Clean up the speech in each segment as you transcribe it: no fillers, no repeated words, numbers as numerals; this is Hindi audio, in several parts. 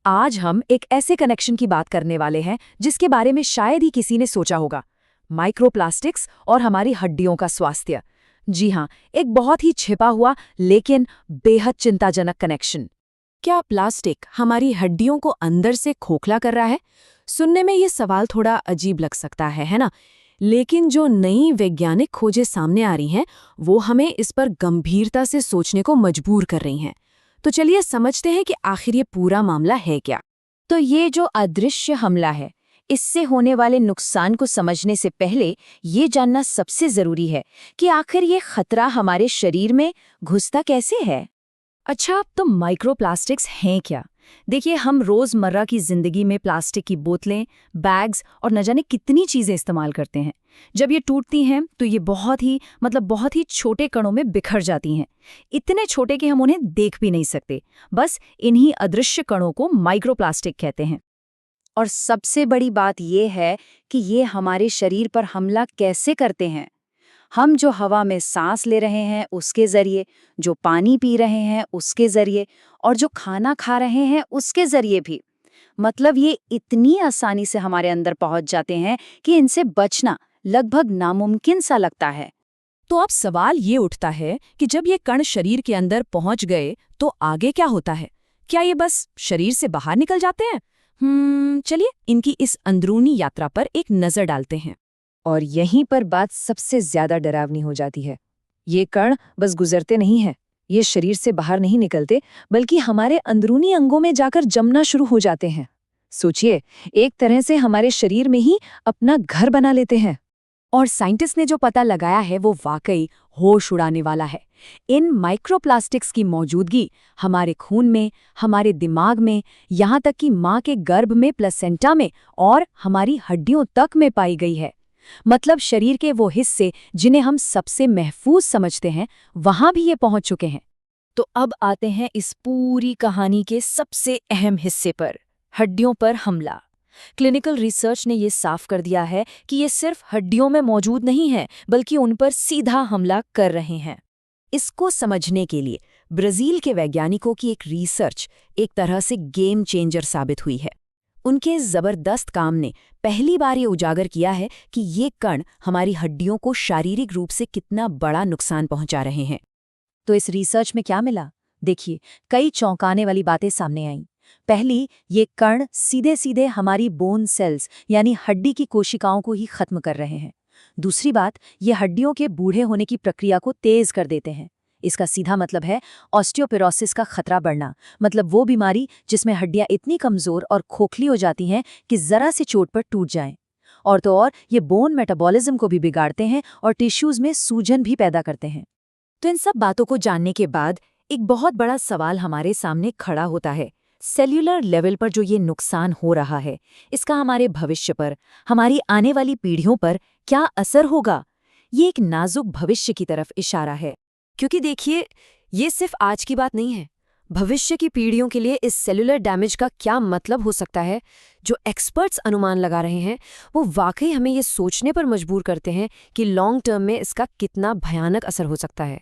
आज हम एक ऐसे कनेक्शन की बात करने वाले हैं जिसके बारे में शायद ही किसी ने सोचा होगा। माइक्रोप्लास्टिक्स और हमारी हड्डियों का स्वास्थ्य। जी हाँ, एक बहुत ही छिपा हुआ लेकिन बेहद चिंताजनक कनेक्शन। क्या प्लास्टिक हमारी हड्डियों को अंदर से खोखला कर रहा है? सुनने में ये सवाल थोड़ा अजीब लग सकता है ना? लेकिन जो नई वैज्ञानिक खोजें सामने आ रही हैं, वो हमें इस पर गंभीरता से सोचने को मजबूर कर रही हैं। तो चलिए समझते हैं कि आखिर ये पूरा मामला है क्या। तो ये जो अदृश्य हमला है, इससे होने वाले नुकसान को समझने से पहले ये जानना सबसे जरूरी है कि आखिर ये खतरा हमारे शरीर में घुसता कैसे है। अच्छा, तो माइक्रोप्लास्टिक्स हैं क्या? देखिए, हम रोजमर्रा की जिंदगी में प्लास्टिक की बोतलें, बैग्स और न जाने कितनी चीजें इस्तेमाल करते हैं। जब ये टूटती हैं तो ये बहुत ही छोटे कणों में बिखर जाती हैं। इतने छोटे कि हम उन्हें देख भी नहीं सकते। बस इन्हीं अदृश्य कणों को माइक्रोप्लास्टिक कहते हैं। और सबसे बड़ी बात ये है कि ये हमारे शरीर पर हमला कैसे करते हैं। हम जो हवा में सांस ले रहे हैं उसके जरिए, जो पानी पी रहे हैं उसके जरिए और जो खाना खा रहे हैं उसके जरिए भी। मतलब ये इतनी आसानी से हमारे अंदर पहुंच जाते हैं कि इनसे बचना लगभग नामुमकिन सा लगता है। तो अब सवाल ये उठता है कि जब ये कण शरीर के अंदर पहुंच गए तो आगे क्या होता है? क्या ये बस शरीर से बाहर निकल जाते हैं? चलिए इनकी इस अंदरूनी यात्रा पर एक नजर डालते हैं। और यहीं पर बात सबसे ज्यादा डरावनी हो जाती है। ये कण बस गुजरते नहीं हैं, ये शरीर से बाहर नहीं निकलते, बल्कि हमारे अंदरूनी अंगों में जाकर जमना शुरू हो जाते हैं। सोचिए, एक तरह से हमारे शरीर में ही अपना घर बना लेते हैं। और साइंटिस्ट ने जो पता लगाया है वो वाकई होश उड़ाने वाला है। इन माइक्रोप्लास्टिक्स की मौजूदगी हमारे खून में, हमारे दिमाग में, यहाँ तक कि माँ के गर्भ में, प्लेसेंटा में और हमारी हड्डियों तक में पाई गई है। मतलब शरीर के वो हिस्से जिन्हें हम सबसे महफूज समझते हैं, वहां भी ये पहुंच चुके हैं। तो अब आते हैं इस पूरी कहानी के सबसे अहम हिस्से पर, हड्डियों पर हमला। क्लिनिकल रिसर्च ने ये साफ कर दिया है कि ये सिर्फ हड्डियों में मौजूद नहीं है, बल्कि उन पर सीधा हमला कर रहे हैं। इसको समझने के लिए ब्राजील के वैज्ञानिकों की एक रिसर्च एक तरह से गेम चेंजर साबित हुई है। उनके इस जबरदस्त काम ने पहली बार ये उजागर किया है कि ये कण हमारी हड्डियों को शारीरिक रूप से कितना बड़ा नुकसान पहुंचा रहे हैं। तो इस रिसर्च में क्या मिला? देखिए, कई चौंकाने वाली बातें सामने आईं। पहली, ये कण सीधे सीधे हमारी बोन सेल्स यानी हड्डी की कोशिकाओं को ही खत्म कर रहे हैं। दूसरी बात, ये हड्डियों के बूढ़े होने की प्रक्रिया को तेज कर देते हैं। इसका सीधा मतलब है ऑस्टियोपोरोसिस का खतरा बढ़ना, मतलब वो बीमारी जिसमें हड्डियां इतनी कमजोर और खोखली हो जाती हैं कि जरा सी चोट पर टूट जाएं। और तो और ये बोन मेटाबॉलिज्म को भी बिगाड़ते हैं और टिश्यूज में सूजन भी पैदा करते हैं। तो इन सब बातों को जानने के बाद एक बहुत बड़ा सवाल हमारे सामने खड़ा होता है। सेल्यूलर लेवल पर जो ये नुकसान हो रहा है, इसका हमारे भविष्य पर, हमारी आने वाली पीढ़ियों पर क्या असर होगा? ये एक नाजुक भविष्य की तरफ इशारा है। क्योंकि देखिए, ये सिर्फ आज की बात नहीं है। भविष्य की पीढ़ियों के लिए इस सेल्यूलर डैमेज का क्या मतलब हो सकता है, जो एक्सपर्ट्स अनुमान लगा रहे हैं, वो वाकई हमें ये सोचने पर मजबूर करते हैं कि लॉन्ग टर्म में इसका कितना भयानक असर हो सकता है।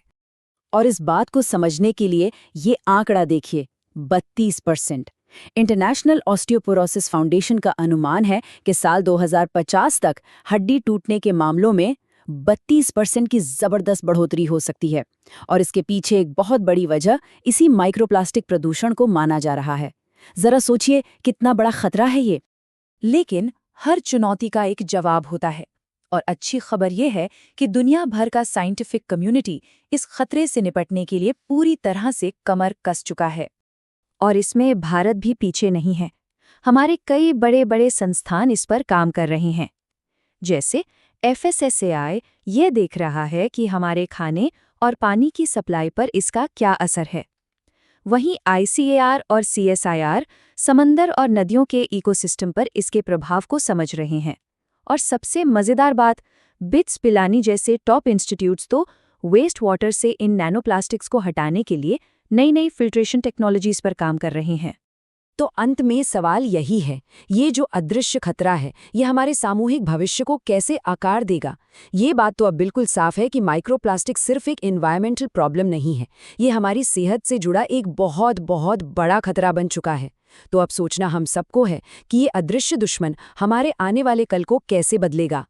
और इस बात को समझने के लिए ये आंकड़ा देखिए, 32%। इंटरनेशनल ऑस्टियोपोरोसिस फाउंडेशन का अनुमान है कि साल 2050 तक हड्डी टूटने के मामलों में 32% की जबरदस्त बढ़ोतरी हो सकती है। और इसके पीछे एक बहुत बड़ी वजह इसी माइक्रोप्लास्टिक प्रदूषण को माना जा रहा है। जरा सोचिए कितना बड़ा खतरा है ये। लेकिन हर चुनौती का एक जवाब होता है। और अच्छी खबर यह है कि दुनिया भर का साइंटिफिक कम्युनिटी इस खतरे से निपटने के लिए पूरी तरह से कमर कस चुका है। और इसमें भारत भी पीछे नहीं है। हमारे कई बड़े बड़े संस्थान इस पर काम कर रहे हैं। जैसे FSSAI ये देख रहा है कि हमारे खाने और पानी की सप्लाई पर इसका क्या असर है। वहीं ICAR और CSIR समंदर और नदियों के इकोसिस्टम पर इसके प्रभाव को समझ रहे हैं। और सबसे मज़ेदार बात, बिट्स पिलानी जैसे टॉप इंस्टीट्यूट्स तो वेस्ट वाटर से इन नैनोप्लास्टिक्स को हटाने के लिए नई नई फिल्ट्रेशन टेक्नोलॉजीज पर काम कर रहे हैं। तो अंत में सवाल यही है, ये जो अदृश्य खतरा है, ये हमारे सामूहिक भविष्य को कैसे आकार देगा? ये बात तो अब बिल्कुल साफ है कि माइक्रोप्लास्टिक सिर्फ एक एनवायरमेंटल प्रॉब्लम नहीं है, ये हमारी सेहत से जुड़ा एक बहुत बहुत बड़ा खतरा बन चुका है। तो अब सोचना हम सबको है कि ये अदृश्य दुश्मन हमारे आने वाले कल को कैसे बदलेगा।